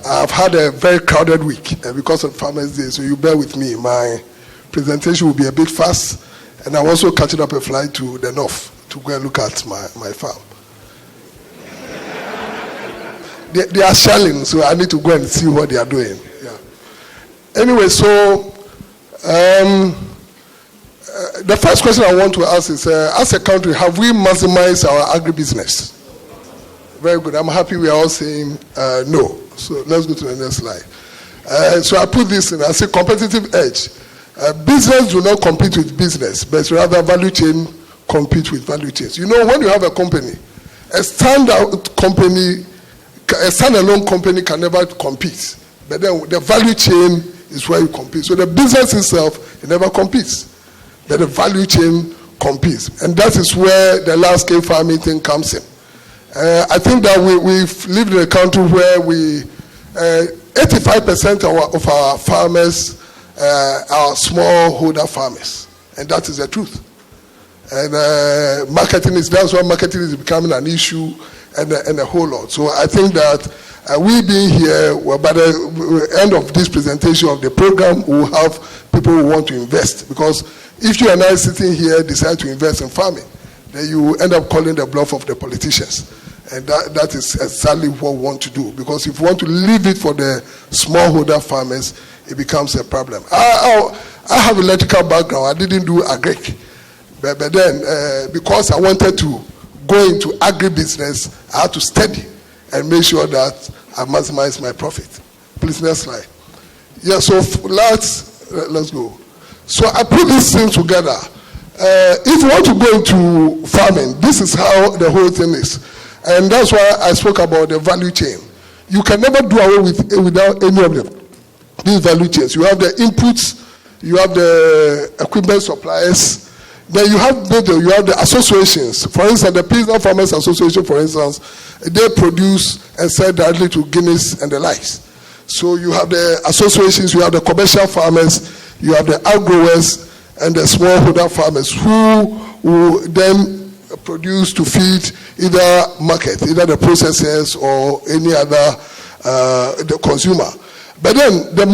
I've had a very crowded week because of Farmers' Day, so you bear with me. My presentation will be a bit fast, and I'm also catching up a flight to the north to go and look at my farm. They are shelling, so I need to go and see what they are doing. Yeah. Anyway, so the first question I want to ask is, as a country, have we maximized our agribusiness? Very good. I'm happy we are all saying no. So let's go to the next slide. So I put this in. I say competitive edge. Business do not compete with business, but rather value chain compete with value chains. You know, when you have a company, a standalone company can never compete. But then the value chain is where you compete. So the business itself, it never competes. But the value chain competes. And that is where the large-scale farming thing comes in. I think that we've lived in a country where 85% of our farmers are smallholder farmers, and that is the truth. And that's why marketing is becoming an issue and a whole lot. So I think that we being here, by the end of this presentation of the program, we'll have people who want to invest. Because if you and I sitting here decide to invest in farming, then you end up calling the bluff of the politicians. And that is exactly what we want to do. Because if you want to leave it for the smallholder farmers, it becomes a problem. I have an electrical background. I didn't do agric. But then, because I wanted to go into agribusiness, I had to study and make sure that I maximize my profit. Please, next slide. Yeah, so let's go. So I put these things together. If you want to go into farming, this is how the whole thing is. And that's why I spoke about the value chain. You can never do away without any of them. These value chains. You have the inputs, you have the equipment suppliers, then you have the associations. For instance, the Peasant Farmers Association, for instance, they produce and sell directly to Guinness and the likes. So you have the associations, you have the commercial farmers, you have the outgrowers and the smallholder farmers who then produce to feed either market, either the processors or any other the consumer. But then the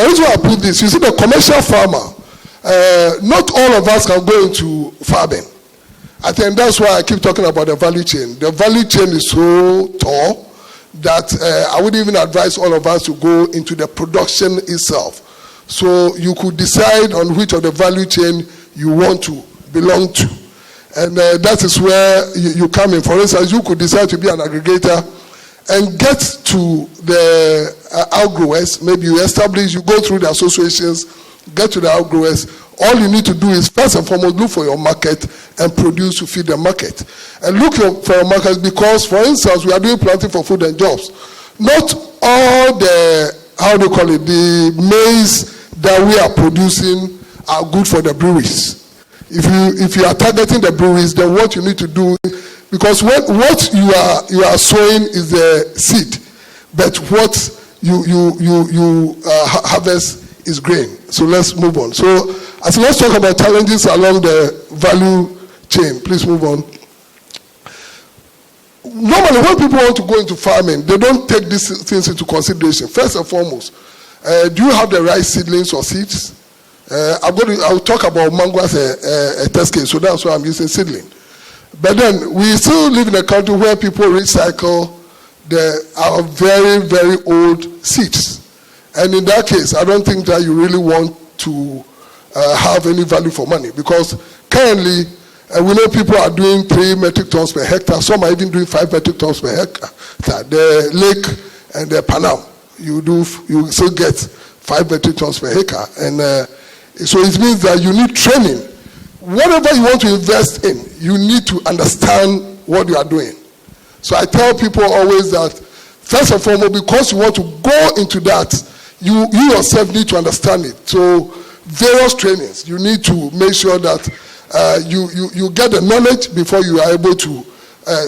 reason why I put this, you see, the commercial farmer, not all of us can go into farming. I think that's why I keep talking about the value chain. The value chain is so tall that I wouldn't even advise all of us to go into the production itself. So you could decide on which of the value chain you want to belong to. And that is where you come in. For instance, you could decide to be an aggregator and get to the outgrowers. Maybe you go through the associations, get to the outgrowers. All you need to do is, first and foremost, look for your market and produce to feed the market. And look for your market because, for instance, we are doing planting for food and jobs. Not all the, the maize that we are producing are good for the breweries. If you are targeting the breweries, then what you need to do, because what you are sowing is the seed, but what you harvest is grain. So let's move on. So let's talk about challenges along the value chain. Please move on. Normally, when people want to go into farming, they don't take these things into consideration. First and foremost, do you have the right seedlings or seeds? I'll talk about mango as a test case, so that's why I'm using seedling. But then we still live in a country where people recycle our very, very old seeds. And in that case, I don't think that you really want to have any value for money, because currently we know people are doing 3 metric tons per hectare. Some are even doing 5 metric tons per hectare. The lake and the Panam, you still get 5 metric tons per hectare. And so it means that you need training. Whatever you want to invest in, you need to understand what you are doing. So I tell people always that First and foremost, because you want to go into that, you yourself need to understand it. So various trainings, you need to make sure that you get the knowledge before you are able to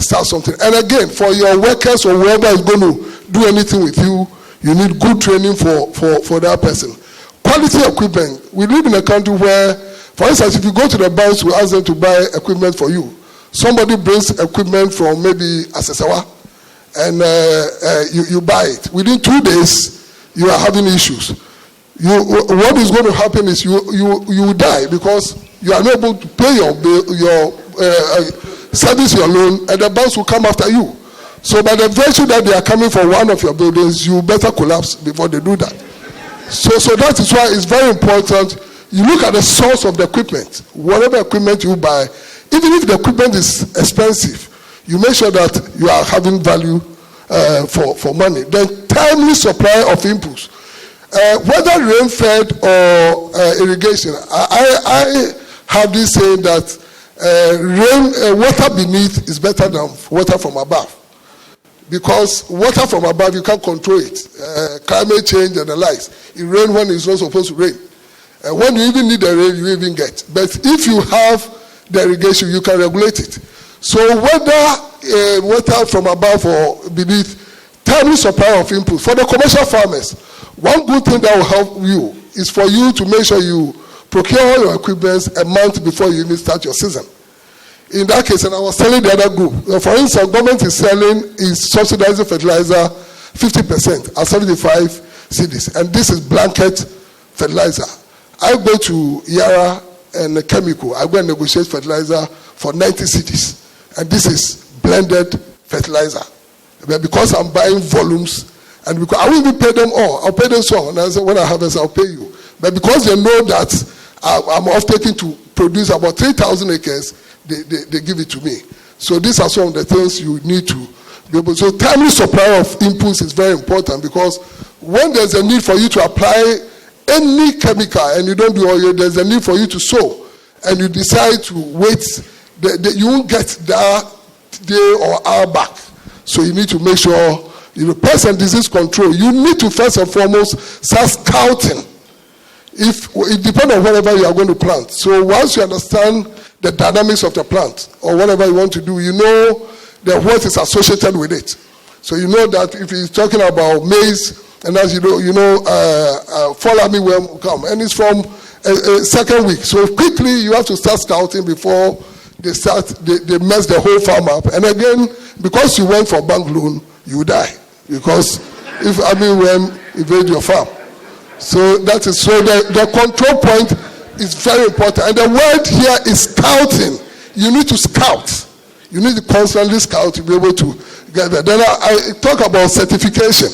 start something. And again, for your workers or whoever is going to do anything with you, you need good training for that person. Quality equipment. We live in a country where, for instance, if you go to the banks, we ask them to buy equipment for you. Somebody brings equipment from maybe Asesawa, and you buy it. Within 2 days, you are having issues. What is going to happen is you die because you are not able to pay your bill, service your loan, and the banks will come after you. So by the virtue that they are coming for one of your buildings, you better collapse before they do that. So that is why it's very important. You look at the source of the equipment. Whatever equipment you buy, even if the equipment is expensive, you make sure that you are having value for money. Then timely supply of inputs. Whether rain-fed or irrigation, I have this saying that water beneath is better than water from above. Because water from above, you can't control it. Climate change and the likes. It rains when it's not supposed to rain. When you even need the rain, you even get. But if you have the irrigation, you can regulate it. So whether water from above or beneath, timely supply of input. For the commercial farmers, one good thing that will help you is for you to make sure you procure all your equipment a month before you even start your season. In that case, and I was telling the other group, for instance, government is subsidizing fertilizer 50% at 75 cedis, and this is blanket fertilizer. I go to Yara and Chemical, I go and negotiate fertilizer for 90 cedis, and this is blended fertilizer. But because I'm buying volumes, and because I will even pay them all, I'll pay them some, and I say, when I harvest, I'll pay you. But because they know that I'm off taking to produce about 3,000 acres, they give it to me. So these are some of the things you need to be able. So timely supply of inputs is very important, because when there's a need for you to apply any chemical and you don't do all, there's a need for you to sow, and you decide to wait, you won't get that day or hour back. So you need to make sure, pest and disease control, you need to first and foremost start scouting. It depends on whatever you are going to plant. So once you understand the dynamics of the plant or whatever you want to do, you know that what is associated with it. So you know that if he's talking about maize, and as you know, fall armyworm will come, and it's from a second week. So quickly you have to start scouting before they mess the whole farm up. And again, because you went for bank loan, you die, because if armyworm invade your farm. So that is the control point is very important. And the word here is scouting. You need to scout. You need to constantly scout to be able to get there. Then I talk about certification.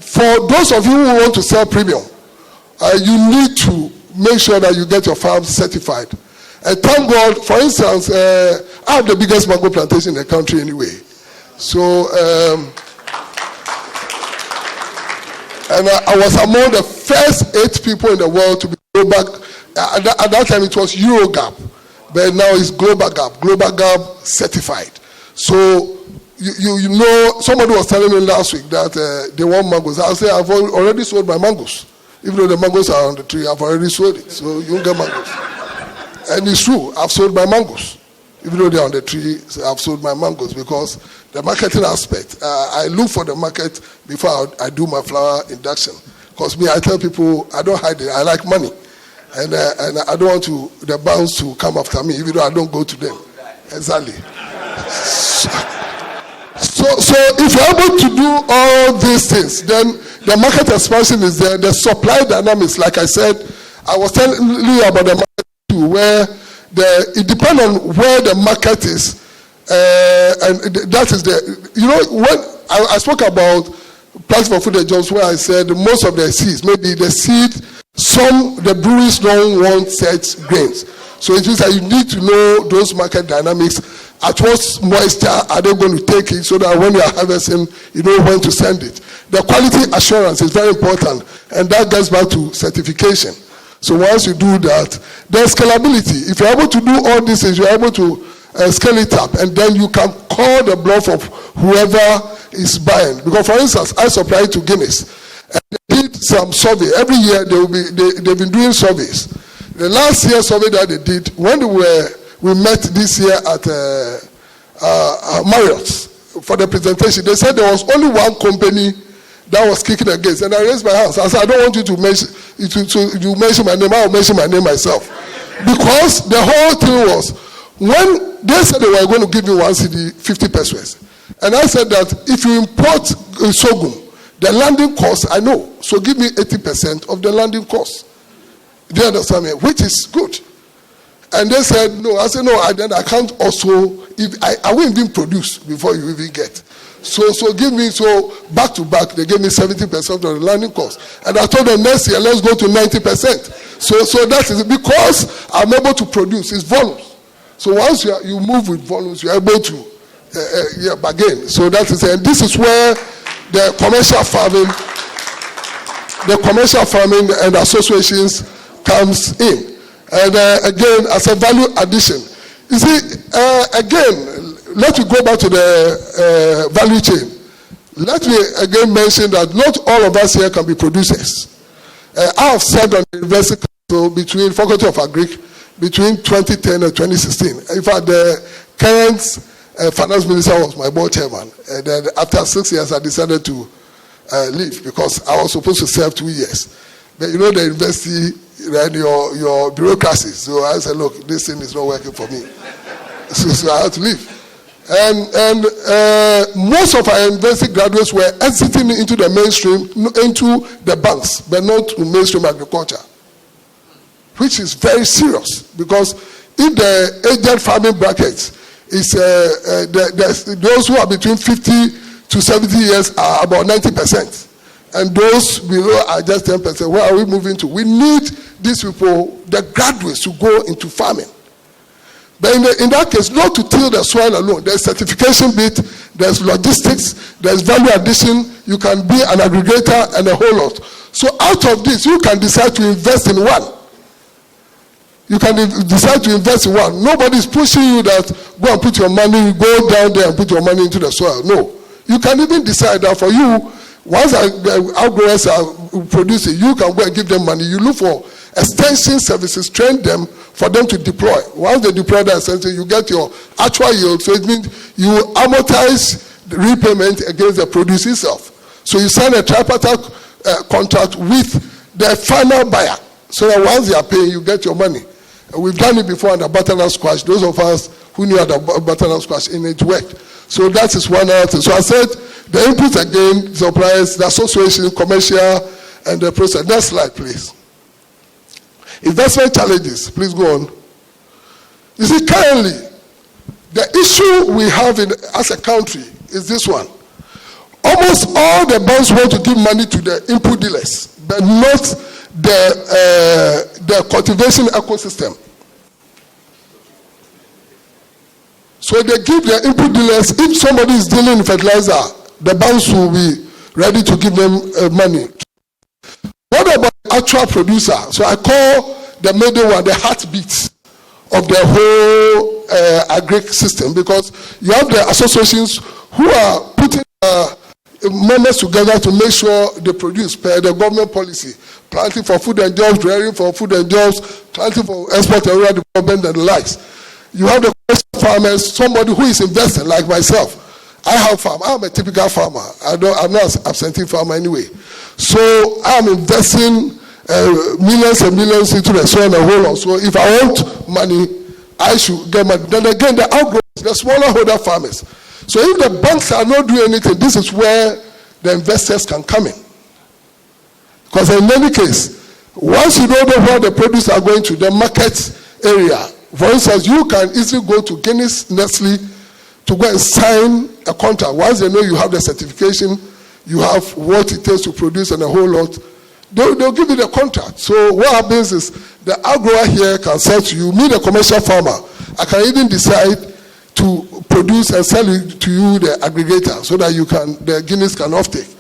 For those of you who want to sell premium, you need to make sure that you get your farm certified. And thank God, for instance, I have the biggest mango plantation in the country anyway. So, and I was among the first 8 people in the world to be global. At that time it was Eurogap, but now it's Global Gap certified. So you know, somebody was telling me last week that they want mangoes. I say I've already sold my mangoes. Even though the mangoes are on the tree, I've already sold it. So you won't get mangoes. And it's true, I've sold my mangoes. Even though they're on the tree, so I've sold my mangoes, because the marketing aspect, I look for the market before I do my flower induction. Because me, I tell people, I don't hide it, I like money. And I don't want the banks to come after me, even though I don't go to them. Exactly. So if you're able to do all these things, then the market expansion is there. The supply dynamics, like I said, I was telling you about the market too, where it depends on where the market is, and that is when I spoke about Plants for Food and Jobs, where I said most of the seeds, maybe the seed, the breweries don't want such grains. So it means that you need to know those market dynamics. At what moisture are they going to take it, so that when you are harvesting, you know when to send it. The quality assurance is very important, and that gets back to certification. So once you do that, there's scalability. If you're able to do all these things, you're able to scale it up, and then you can call the bluff of whoever is buying. Because, for instance, I supply to Guinness, and they did some survey. Every year they've been doing surveys. The last year survey that they did, when we met this year at Marriott's for the presentation, they said there was only one company that was kicking against, and I raised my hands. I said, I don't want you to mention you mention my name. I will mention my name myself, because the whole thing was, when they said they were going to give me 1 cedi 50 pesos, and I said that if you import sorghum, the landing cost I know, so give me 80% of the landing cost. Do you understand me? Which is good. And they said no. I said no. I can't also. If I will even produce before you even get. So give me, so back to back, they gave me 70% of the landing cost. And I told them next year, let's go to 90%. So that is because I'm able to produce, it's volumes. So once you move with volumes, you're able to bargain. So that is, and this is where the commercial farming and associations comes in. And again, as a value addition. You see, again, let me go back to the value chain. Let me again mention that not all of us here can be producers. I have served on the University Council between Faculty of Agric between 2010 and 2016. In fact, the current finance minister was my board chairman. And then after 6 years, I decided to leave because I was supposed to serve 2 years. But you know the university and your bureaucracy. So I said, look, this thing is not working for me. So I had to leave. And most of our university graduates were exiting into the mainstream, into the banks, but not to mainstream agriculture, which is very serious, because if the aged farming bracket is those who are between 50 to 70 years are about 90%, and those below are just 10%. Where are we moving to? We need these people, the graduates, to go into farming. But in that case, not to till the soil alone. There's certification bit, there's logistics, there's value addition. You can be an aggregator and a whole lot. So out of this, you can decide to invest in one. You can decide to invest in one. Nobody's pushing you that go and put your money, go down there and put your money into the soil. No. You can even decide that for you, once outgrowers are producing, you can go and give them money. You look for extension services, train them for them to deploy. Once they deploy that extension, you get your actual yield. So it means you amortize the repayment against the produce itself. So you sign a tripartite contract with the final buyer, so that once they are paying, you get your money. And we've done it before under butternut squash. Those of us who knew about butternut squash, in it worked. So that is one other thing. So I said the inputs again, suppliers, the association, commercial, and the process. Next slide, please. Investment challenges. Please go on. You see, currently, the issue we have as a country is this one. Almost all the banks want to give money to the input dealers, but not the cultivation ecosystem. So they give the input dealers, if somebody is dealing in fertilizer, the banks will be ready to give them money. What about the actual producer? So I call the middle one the heartbeat of the whole agric system, because you have the associations who are putting members together to make sure they produce per the government policy, planting for food and jobs, rearing for food and jobs, planting for export and rural development and the likes. You have the farmers, somebody who is investing like myself. I have farm. I'm a typical farmer. I'm not an absentee farmer anyway. So I'm investing millions and millions into the soil and a whole lot. So if I want money, I should get money. Then again, the outgrowers, the smaller holder farmers. So if the banks are not doing anything, this is where the investors can come in. Because in any case, once you don't know where the produce are going to, the market area, for instance, you can easily go to Guinness, Nestle, to go and sign a contract. Once they know you have the certification, you have what it takes to produce and a whole lot, they'll give you the contract. So what happens is the outgrower here can sell to you, me the commercial farmer, I can even decide to produce and sell it to you, the aggregator, so that you can, the Guinness can offtake.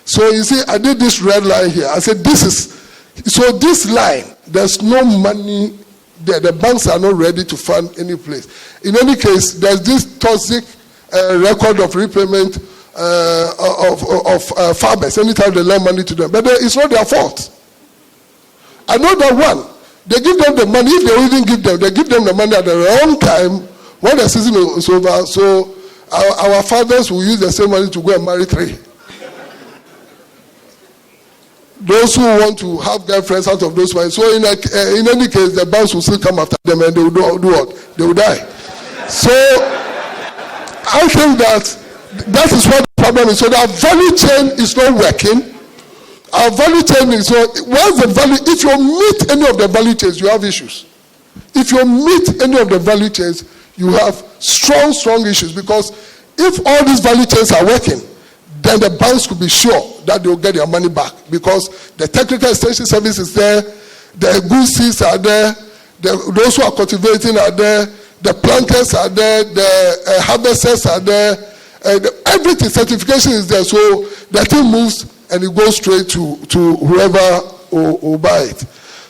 So you see, I did this red line here. I said this line, there's no money The banks are not ready to fund any place. In any case, there's this toxic record of repayment of farmers anytime they lend money to them. But it's not their fault. I know that one. They give them the money. If they even give them, they give them the money at the wrong time when the season is over. So our fathers will use the same money to go and marry 3. Those who want to have girlfriends out of those money. So in any case, the banks will still come after them and they will do what? They will die. So I think that is what the problem is. So that value chain is not working. Our value chain is not. What's the value? If you meet any of the value chains, you have issues. If you meet any of the value chains, you have strong issues, because if all these value chains are working, then the banks could be sure that they will get their money back, because the technical extension service is there, the good seeds are there, those who are cultivating are there, the planters are there, the harvesters are there, everything, certification is there. So the thing moves and it goes straight to whoever will buy it.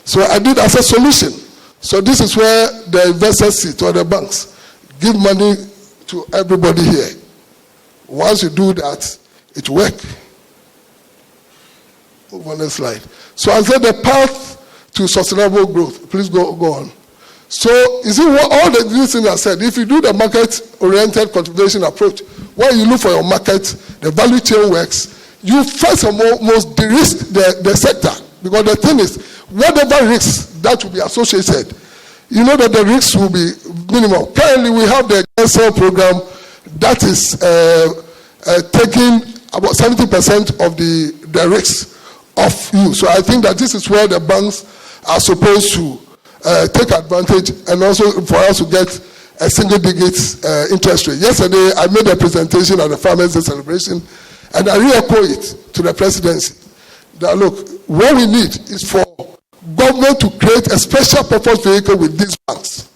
So I did as a solution. So this is where the investors sit, or the banks give money to everybody here. Once you do that, it works. Move on the slide. So I said the path to sustainable growth. Please go on. So you see what all the things I said. If you do the market-oriented cultivation approach, where you look for your market, the value chain works, you first and foremost de-risk the sector. Because the thing is, whatever risks that will be associated, you know that the risks will be minimal. Currently, we have the sale program that is taking about 70% of the risks of you. So I think that this is where the banks are supposed to take advantage, and also for us to get a single-digit interest rate. Yesterday, I made a presentation at the Farmers' Day celebration, and I re-echo it to the presidency. That look, what we need is for government to create a special purpose vehicle with these banks,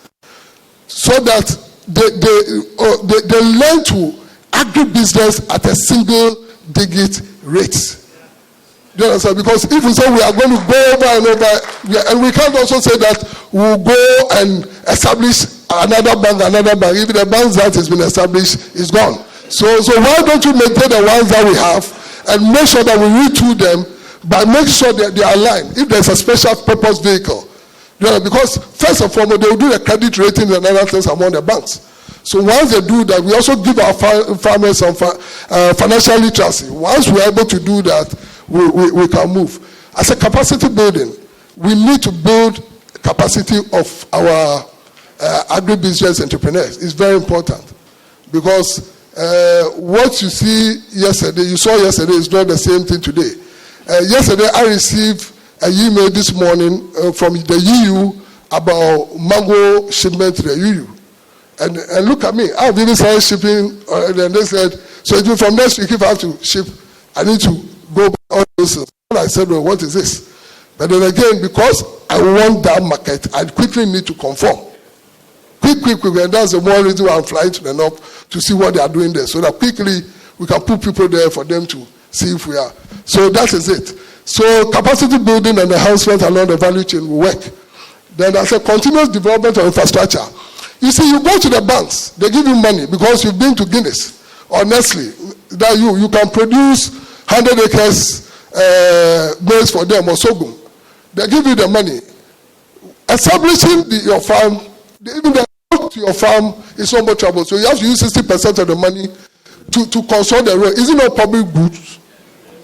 so that they learn to agribusiness at a single-digit rate. Do you understand? Because if we say we are going to go over and over, and we can't also say that we'll go and establish another bank, if the bank that has been established is gone. So why don't you maintain the ones that we have and make sure that we retool them, but make sure that they are aligned. If there's a special purpose vehicle, because first and foremost, they will do the credit rating and other things among the banks. So once they do that, we also give our farmers some financial literacy. Once we're able to do that, we can move. As a capacity building, we need to build capacity of our agribusiness entrepreneurs. It's very important, because what you saw yesterday is not the same thing today. Yesterday, I received an email this morning from the EU about mango shipment to the EU. And look at me, I've even started shipping, and then they said, so even from next week, if I have to ship, I need to go by all those things. And I said, well, what is this? But then again, because I want that market, I quickly need to conform. Quick, and that's the more reason why I'm flying to the north to see what they are doing there, so that quickly we can put people there for them to see if we are. So that is it. So capacity building and enhancement along the value chain will work. Then there's a continuous development of infrastructure. You see, you go to the banks, they give you money because you've been to Guinness or Nestle, that you can produce 100 acres maize for them or sorghum. They give you the money. Establishing your farm, even the work to your farm is so much trouble. So you have to use 60% of the money to consult the road. Is it not public goods?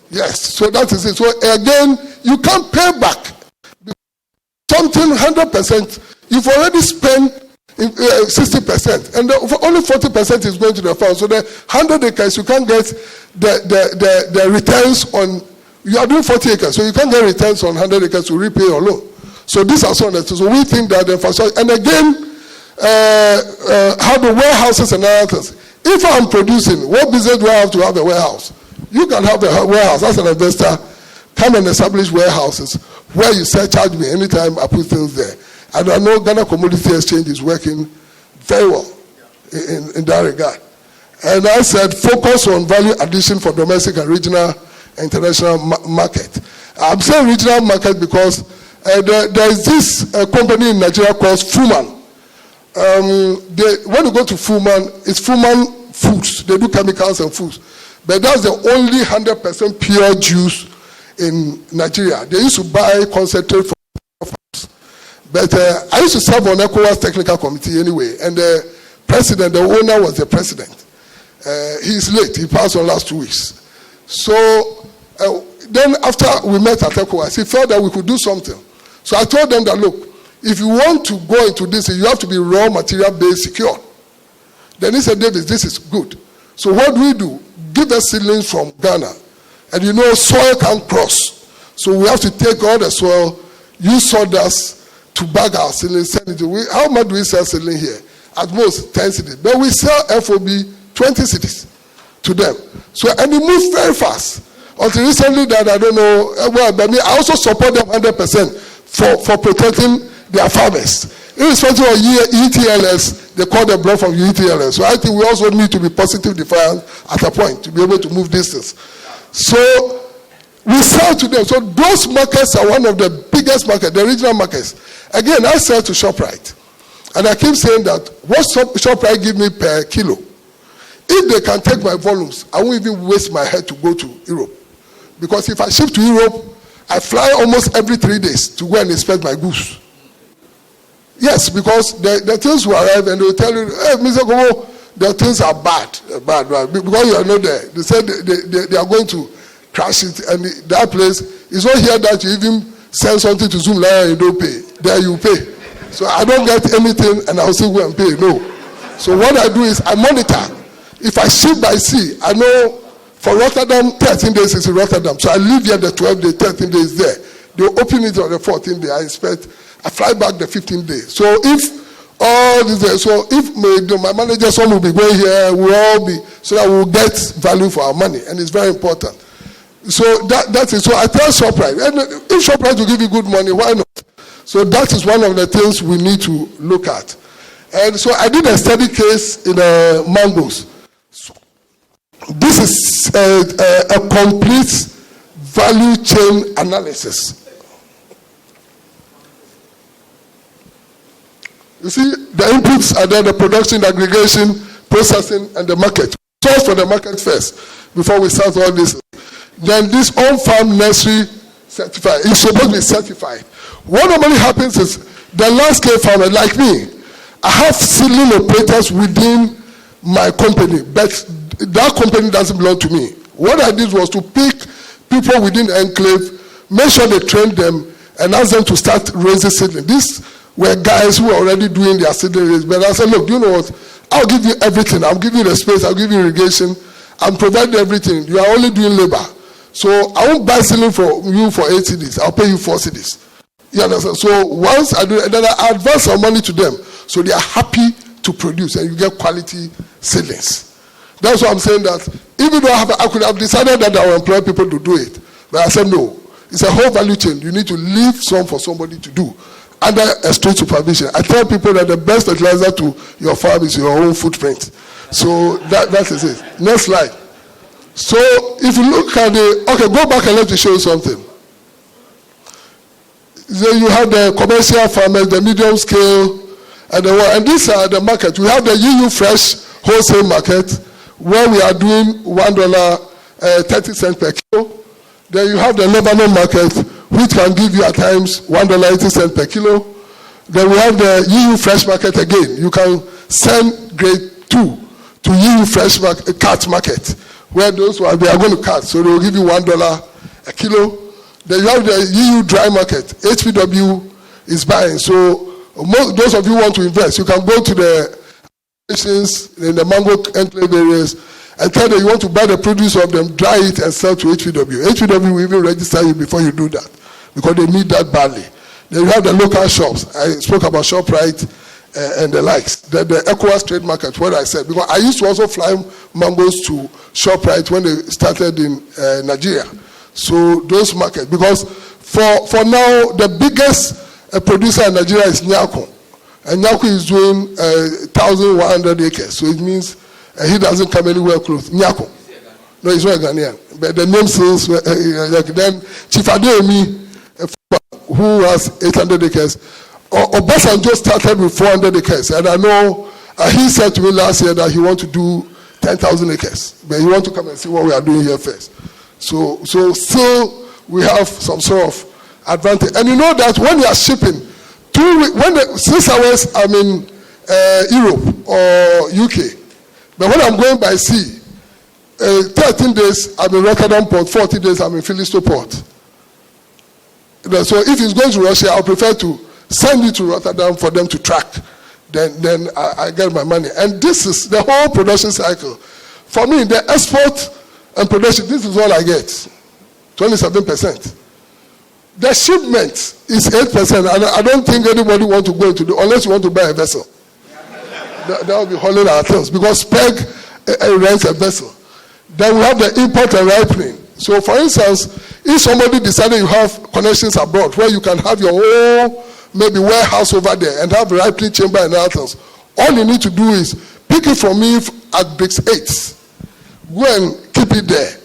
Yes. So that is it. So again, you can't pay back something 100%. You've already spent 60%, and only 40% is going to the farm. So the 100 acres, you can't get the returns on. You are doing 40 acres, so you can't get returns on 100 acres to repay your loan. So these are some of the. So we think that the infrastructure, and again, how the warehouses and other things. If I'm producing, what business do I have to have a warehouse? You can have a warehouse as an investor. Come and establish warehouses where you charge me anytime I put things there. And I know Ghana Commodity Exchange is working very well in that regard. And I said, focus on value addition for domestic and regional and international market. I'm saying regional market because There is this company in Nigeria called Fuman. When you go to Fuman, it's Fuman Foods. They do chemicals and foods. But that's the only 100% pure juice in Nigeria. They used to buy concentrate from farms. But I used to serve on ECOWAS technical committee anyway. And the president, the owner was the president. He's late. He passed on last 2 weeks. So then after we met at ECOWAS, he felt that we could do something. So I told them that, look, if you want to go into this, you have to be raw material based secure. Then he said, Davis, this is good. So what do? Give us seedlings from Ghana. And you know, soil can't cross. So we have to take all the soil, use sawdust to bag our seedlings, send it to. How much do we sell seedling here? At most 10 cities. But we sell FOB 20 cities to them. So, and it moves very fast. Until recently that I don't know, well, but I also support them 100% for protecting their farmers. Irrespective of ETLS, they call the block from ETLS. So I think we also need to be positive defiant at a point to be able to move distance. So we sell to them. So those markets are one of the biggest markets, the regional markets. Again, I sell to ShopRite. And I keep saying that what ShopRite give me per kilo, if they can take my volumes, I won't even waste my head to go to Europe. Because if I ship to Europe, I fly almost every 3 days to go and inspect my goods. Yes, because the things will arrive and they will tell you, hey, Mr. Korboe, the things are bad, because you are not there. They said they are going to crash it, and that place is not here that you even send something to Zoom and you don't pay. There you pay. So I don't get anything and I'll still go and pay. No. So what I do is I monitor. If I ship by sea, I know for Rotterdam, 13 days is in Rotterdam. So I leave here the 12th day, 13 days there. They open it on the 14th day. I inspect. I fly back the 15th day. So if all this, so if my manager, some will be going here, we'll all be, so that we'll get value for our money, and it's very important. So that is, so I tell ShopRite, and if ShopRite will give you good money, why not? So that is one of the things we need to look at. And so I did a study case in mangoes. This is a complete value chain analysis. You see, the inputs are there, the production, the aggregation, processing, and the market. Source for the market first, before we start all this. Then this on-farm nursery certified, it's supposed to be certified. What normally happens is, the landscape farmer, like me, I have seedling operators within my company, but that company doesn't belong to me. What I did was to pick people within the enclave, make sure they train them, and ask them to start raising seedling. These were guys who were already doing their seedling raise. But I said, look, you know what? I'll give you everything. I'll give you the space. I'll give you irrigation. I'll provide everything. You are only doing labor. So I won't buy seedling for you for 8 cedis. I'll pay you 4 cedis. You understand? So once I do it, then I advance some money to them. So they are happy to produce and you get quality seedlings. That's why I'm saying that even though I could have decided that I will employ people to do it. But I said, no. It's a whole value chain. You need to leave some for somebody to do. Under a strict supervision. I tell people that the best fertilizer to your farm is your own footprint. So that is it. Next slide. So if you look at okay, go back and let me show you something. Then you have the commercial farmers, the medium scale, and these are the market. We have the EU Fresh wholesale market where we are doing $1 30 cents per kilo. Then you have the Lebanon market, which can give you at times $1.80 per kilo. Then we have the EU Fresh market again. You can send grade 2 to EU Fresh cat market, where those ones, they are going to cut, so they will give you $1 a kilo. Then you have the EU dry market. HPW is buying. So those of you who want to invest, you can go to the stations in the mango enclave areas and tell them you want to buy the produce of them, dry it and sell to HPW. HPW will even register you before you do that because they need that badly. Then you have the local shops. I spoke about ShopRite and the likes. The ECOWAS trade market, what I said. Because I used to also fly mangoes to ShopRite when they started in Nigeria. So those markets, because for now, the biggest producer in Nigeria is Nyako. And Nyako is doing 1,100 acres. So it means he doesn't come anywhere close. Nyako. No, he's not a Ghanaian. But the name says, then Chief Adeyemi, who has 800 acres. Obasanjo started with 400 acres, and I know he said to me last year that he wants to do 10,000 acres, but he wants to come and see what we are doing here first. So still we have some sort of advantage. And you know that when you are shipping, 6 hours I'm in Europe or UK, but when I'm going by sea, 13 days I'm in Rotterdam port, 40 days I'm in Philisto port. So if it's going to Russia, I'll prefer to send it to Rotterdam for them to track. Then I get my money. And this is the whole production cycle. For me, the export and production, this is all I get, 27%. The shipment is 8%, and I don't think anybody wants to go into unless you want to buy a vessel. That will be hauling our things, because PEG rents a vessel. Then we have the import and ripening. So for instance, if somebody decided you have connections abroad where you can have your own maybe warehouse over there and have a ripening chamber and other things, all you need to do is pick it from me at Bricks 8. Go and keep it there.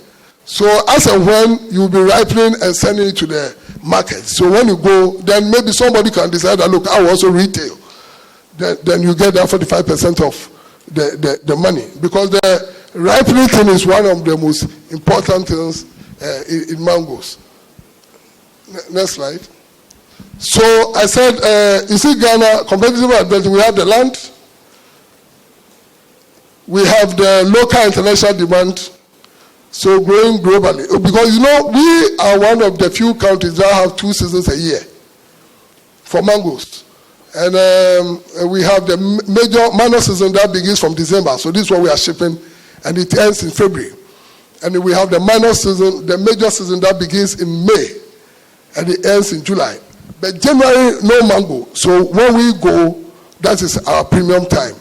So as and when you will be ripening and sending it to the market. So when you go, then maybe somebody can decide that, look, I will also retail. Then you get that 45% of the money. Because the ripening thing is one of the most important things in mangoes. Next slide. So I said, you see Ghana, competitive advantage, we have the land, we have the local international demand, so growing globally. Because you know, we are one of the few countries that have 2 seasons a year for mangoes. And we have the minor season that begins from December, so this is what we are shipping, and it ends in February. And we have the minor season, the major season that begins in May, and it ends in July. But generally, no mango. So when we go, that is our premium time.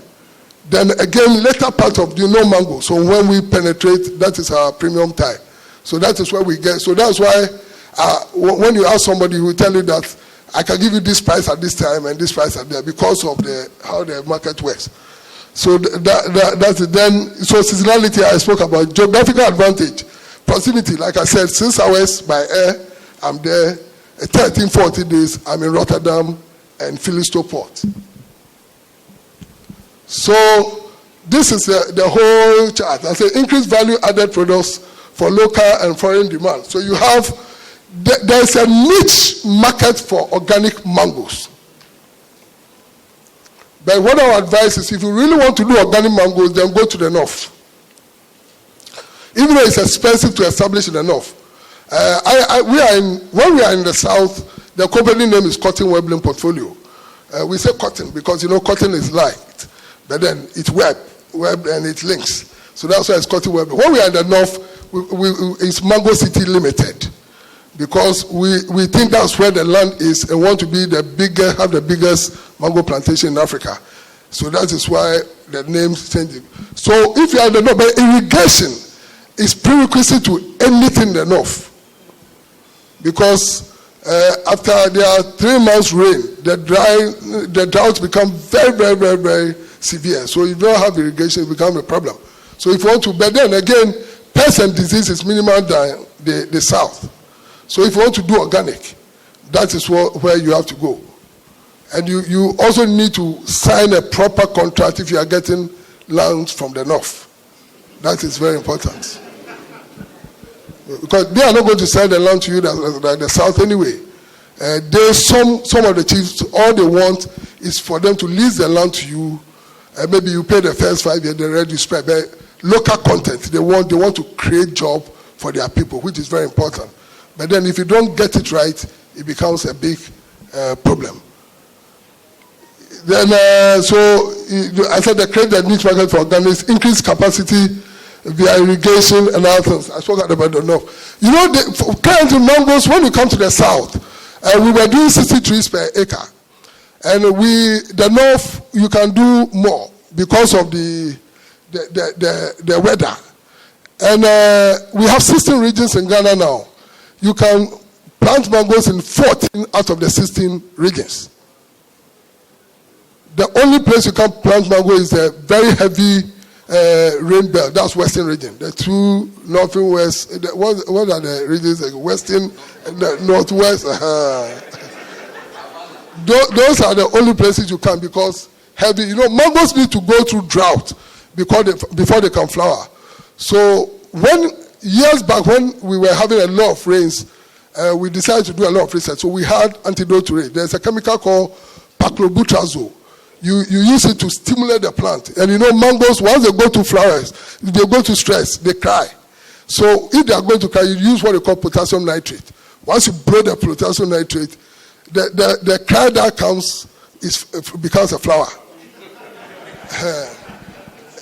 Then again, later part of the no mango. So when we penetrate, that is our premium time. So that is where we get. So that's why when you ask somebody, who will tell you that I can give you this price at this time and this price at there, because of how the market works. So that's it. Then, so seasonality, I spoke about. Geographical advantage, proximity. Like I said, 6 hours by air, I'm there. 13, 14 days, I'm in Rotterdam and Philisto port. So this is the whole chart. I say increased value added products for local and foreign demand. So you have, there's a niche market for organic mangoes. But what our advice is, if you really want to do organic mangoes, then go to the north. Even though it's expensive to establish in the north. When we are in the south, the company name is Cotton Webbling Portfolio. We say cotton because, you know, cotton is light, but then it's web and it links. So that's why it's Cotton Webbling. When we are in the north, it's Mango City Limited, because we think that's where the land is and want to be have the biggest mango plantation in Africa. So that is why the name is changing. So if you are in the north, but irrigation is prerequisite to anything in the north. Because after there are 3 months rain, the drought becomes very, very, very, very severe. So if you don't have irrigation, it becomes a problem. So if you want to, but then again, pest and disease is minimal than the south. So if you want to do organic, that is where you have to go. And you also need to sign a proper contract if you are getting land from the north. That is very important. Because they are not going to sell the land to you like the south anyway. Some of the chiefs, all they want is for them to lease the land to you. Maybe you pay the first 5 years, the rest you spread. But local content, they want to create job for their people, which is very important. But then if you don't get it right, it becomes a big problem. Then, so I said the create the niche market for organics, increase capacity via irrigation and other things. I spoke about the north. You know, currently mangoes, when you come to the south, we were doing 60 trees per acre. And the north, you can do more because of the weather. And we have 16 regions in Ghana now. You can plant mangoes in 14 out of the 16 regions. The only place you can plant mango is the very heavy rain belt. That's Western region. The 2 northern west. What are the regions? Like Western and the Northwest. those are the only places you can, because heavy. Mangoes need to go through drought before they can flower. So years back when we were having a lot of rains, we decided to do a lot of research. So we had antidote to it. There's a chemical called paclobutrazole. You use it to stimulate the plant. And mangoes, once they go to flowers, if they go to stress, they cry. So if they are going to cry, you use what they call potassium nitrate. Once you blow the potassium nitrate, the cry that comes becomes a flower.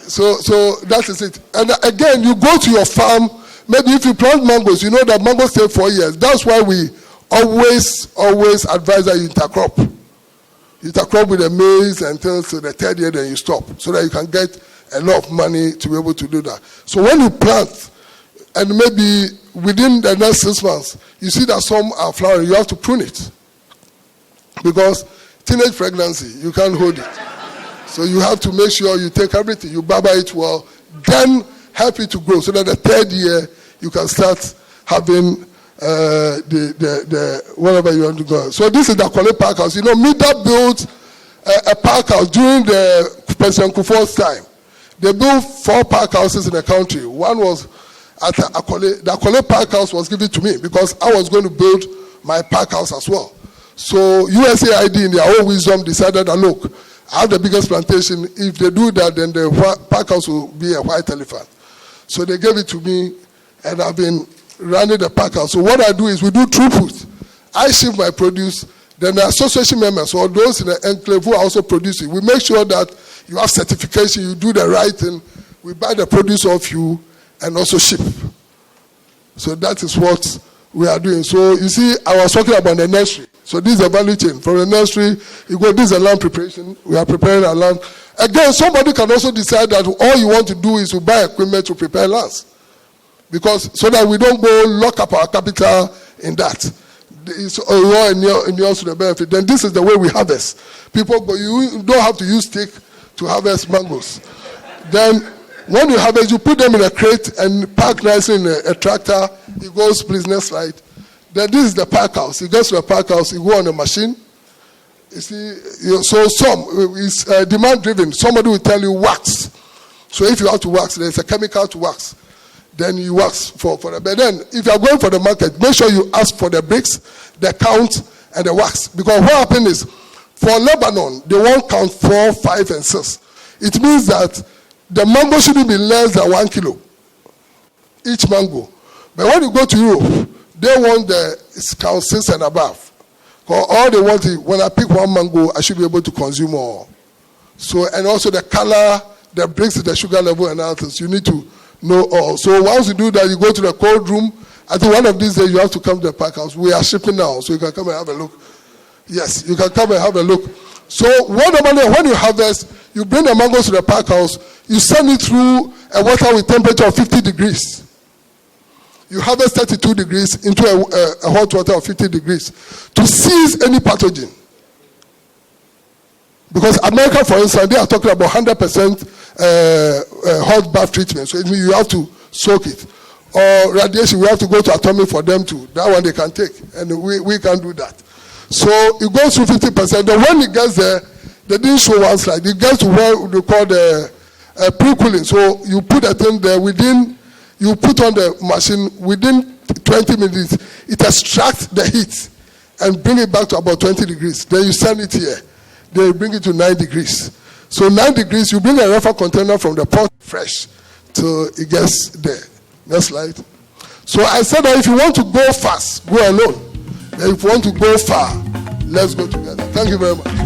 So that is it. And again, you go to your farm. Maybe if you plant mangoes, you know that mangoes stay 4 years. That's why we always advise that you intercrop. You intercrop with the maize until the 3rd year, then you stop, so that you can get a lot of money to be able to do that. So when you plant, and maybe within the next 6 months, you see that some are flowering, you have to prune it. Because teenage pregnancy, you can't hold it. So you have to make sure you take everything, you barber it well, then help it to grow, so that the 3rd year you can start having the whatever you want to go. So this is the Akole Park House. Mida built a park house during the President Kufuor's time. They built 4 park houses in the country. One was at Akole. The Akole Park House was given to me because I was going to build my park house as well. So USAID in their own wisdom decided that, look, I have the biggest plantation. If they do that, then the park house will be a white elephant. So they gave it to me, and I've been running the park house. So what I do is we do throughput. I ship my produce, then the association members or those in the enclave who are also producing, we make sure that you have certification, you do the right thing. We buy the produce off you and also ship. So that is what we are doing. So you see, I was talking about the nursery. So this is a value chain. From the nursery, this is a land preparation. We are preparing our land. Again, somebody can also decide that all you want to do is to buy equipment to prepare lands. So that we don't go lock up our capital in that. It's all in yours to the benefit. Then this is the way we harvest. People go, you don't have to use stick to harvest mangoes. Then when you harvest, you put them in a crate and park nicely in a tractor. It goes, please, next slide. Then this is the park house. You go to the park house, you go on a machine. You see, so it's demand driven. Somebody will tell you wax. So if you have to wax, there's a chemical to wax. Then you wax for the. But then if you are going for the market, make sure you ask for the bricks, the count, and the wax. Because what happens is, for Lebanon, they won't count 4, 5, and 6. It means that the mango shouldn't be less than 1 kilo, each mango. But when you go to Europe, they want the count 6 and above. Because all they want is, when I pick one mango, I should be able to consume more. So, and also the color, the bricks, the sugar level, and others, you need to know all. So once you do that, you go to the cold room. I think one of these days you have to come to the park house. We are shipping now, so you can come and have a look. Yes, you can come and have a look. So when you harvest, you bring the mangoes to the park house, you send it through a water with temperature of 50 degrees. You harvest 32 degrees into a hot water of 50 degrees to seize any pathogen. Because America, for instance, they are talking about 100% hot bath treatment. So it means you have to soak it. Or radiation, we have to go to atomic for them to. That one they can take. And we can do that. So it goes to 50%. Then when it gets there, they didn't show one slide. It gets to what they call the pre-cooling. So you put a thing there you put on the machine within 20 minutes, it extracts the heat and bring it back to about 20 degrees. Then you send it here. They bring it to 9 degrees. So 9 degrees, you bring a reefer container from the port fresh till it gets there. Next slide. So I said that if you want to go fast, go alone. And if you want to go far, let's go together. Thank you very much.